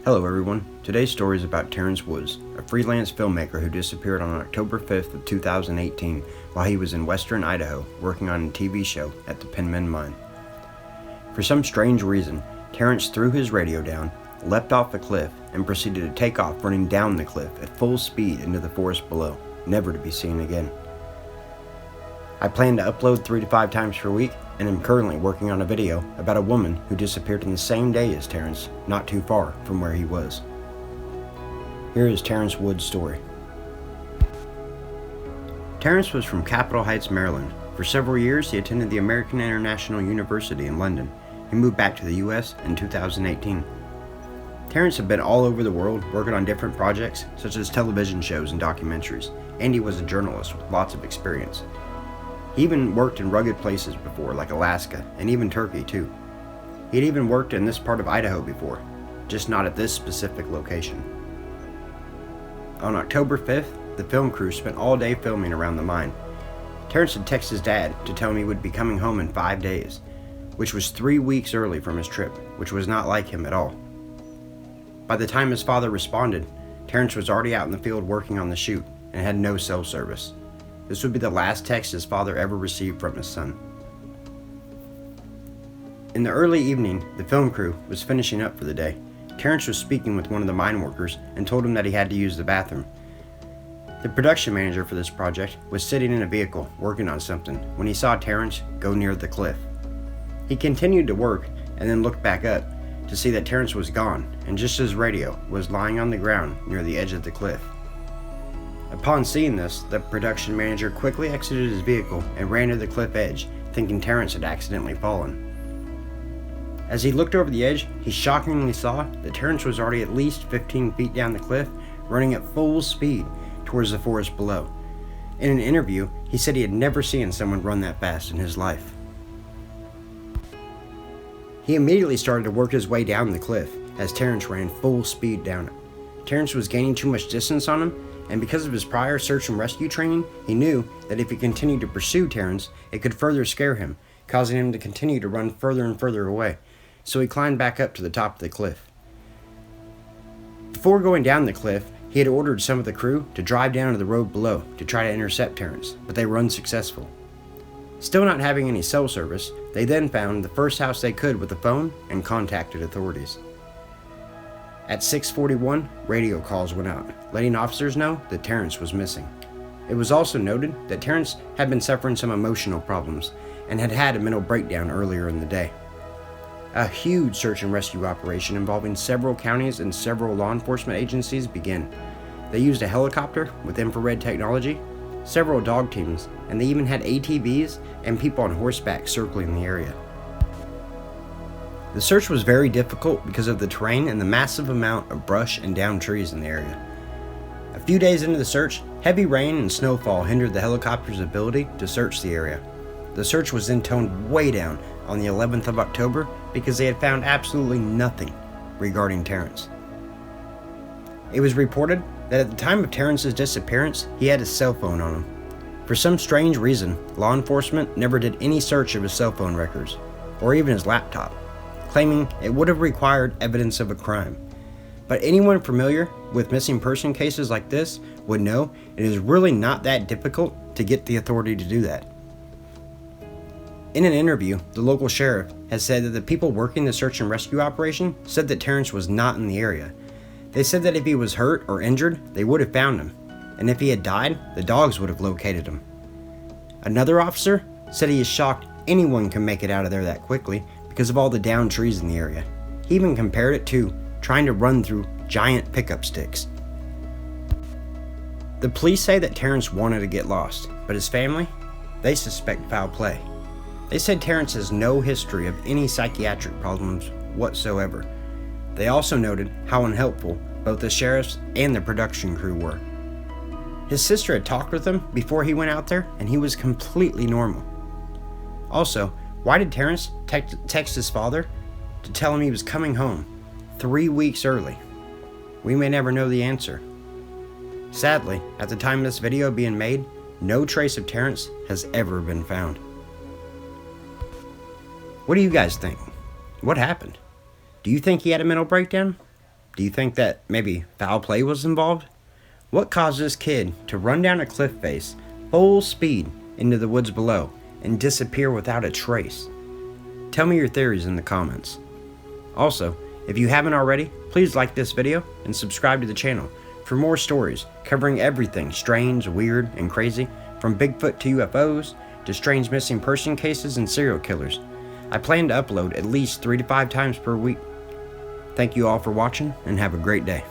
Hello everyone, today's story is about Terrence Woods, a freelance filmmaker who disappeared on October 5th of 2018 while he was in western Idaho working on a TV show at the Penman Mine. For some strange reason, Terrence threw his radio down, leapt off a cliff, and proceeded to take off running down the cliff at full speed into the forest below, never to be seen again. I plan to upload 3 to 5 times per week and am currently working on a video about a woman who disappeared in the same day as Terrence, not too far from where he was. Here is Terrence Woods' story. Terrence was from Capitol Heights, Maryland. For several years, he attended the American International University in London. He moved back to the U.S. in 2018. Terrence had been all over the world working on different projects, such as television shows and documentaries, and he was a journalist with lots of experience. He even worked in rugged places before, like Alaska, and even Turkey too. He had even worked in this part of Idaho before, just not at this specific location. On October 5th, the film crew spent all day filming around the mine. Terrence had texted his dad to tell him he would be coming home in 5 days, which was 3 weeks early from his trip, which was not like him at all. By the time his father responded, Terrence was already out in the field working on the shoot and had no cell service. This would be the last text his father ever received from his son. In the early evening, the film crew was finishing up for the day. Terrence was speaking with one of the mine workers and told him that he had to use the bathroom. The production manager for this project was sitting in a vehicle working on something when he saw Terrence go near the cliff. He continued to work and then looked back up to see that Terrence was gone and just his radio was lying on the ground near the edge of the cliff. Upon seeing this, the production manager quickly exited his vehicle and ran to the cliff edge, thinking Terrence had accidentally fallen. As he looked over the edge, he shockingly saw that Terrence was already at least 15 feet down the cliff, running at full speed towards the forest below. In an interview, he said he had never seen someone run that fast in his life. He immediately started to work his way down the cliff as Terrence ran full speed down it. Terrence was gaining too much distance on him, and because of his prior search and rescue training, he knew that if he continued to pursue Terrence, it could further scare him, causing him to continue to run further and further away. So he climbed back up to the top of the cliff. Before going down the cliff, he had ordered some of the crew to drive down to the road below to try to intercept Terrence, but they were unsuccessful. Still not having any cell service, they then found the first house they could with a phone and contacted authorities. At 6:41, radio calls went out, letting officers know that Terrence was missing. It was also noted that Terrence had been suffering some emotional problems and had had a mental breakdown earlier in the day. A huge search and rescue operation involving several counties and several law enforcement agencies began. They used a helicopter with infrared technology, several dog teams, and they even had ATVs and people on horseback circling the area. The search was very difficult because of the terrain and the massive amount of brush and downed trees in the area. A few days into the search, heavy rain and snowfall hindered the helicopter's ability to search the area. The search was then toned way down on the 11th of October because they had found absolutely nothing regarding Terrence. It was reported that at the time of Terrence's disappearance, he had his cell phone on him. For some strange reason, law enforcement never did any search of his cell phone records, or even his laptop, claiming it would have required evidence of a crime. But anyone familiar with missing person cases like this would know it is really not that difficult to get the authority to do that. In an interview, the local sheriff has said that the people working the search and rescue operation said that Terrence was not in the area. They said that if he was hurt or injured, they would have found him, and if he had died, the dogs would have located him. Another officer said he is shocked anyone can make it out of there that quickly because of all the downed trees in the area. He even compared it to trying to run through giant pickup sticks. The police say that Terrence wanted to get lost, but his family, they suspect foul play. They said Terrence has no history of any psychiatric problems whatsoever. They also noted how unhelpful both the sheriffs and the production crew were. His sister had talked with him before he went out there, and he was completely normal. Also, why did Terrence text his father to tell him he was coming home 3 weeks early? We may never know the answer. Sadly, at the time of this video being made, no trace of Terrence has ever been found. What do you guys think? What happened? Do you think he had a mental breakdown? Do you think that maybe foul play was involved? What caused this kid to run down a cliff face, full speed, into the woods below, and disappear without a trace? Tell me your theories in the comments. Also, if you haven't already, please like this video and subscribe to the channel for more stories covering everything strange, weird, and crazy, from Bigfoot to UFOs to strange missing person cases and serial killers. I plan to upload at least 3 to 5 times per week. Thank you all for watching and have a great day.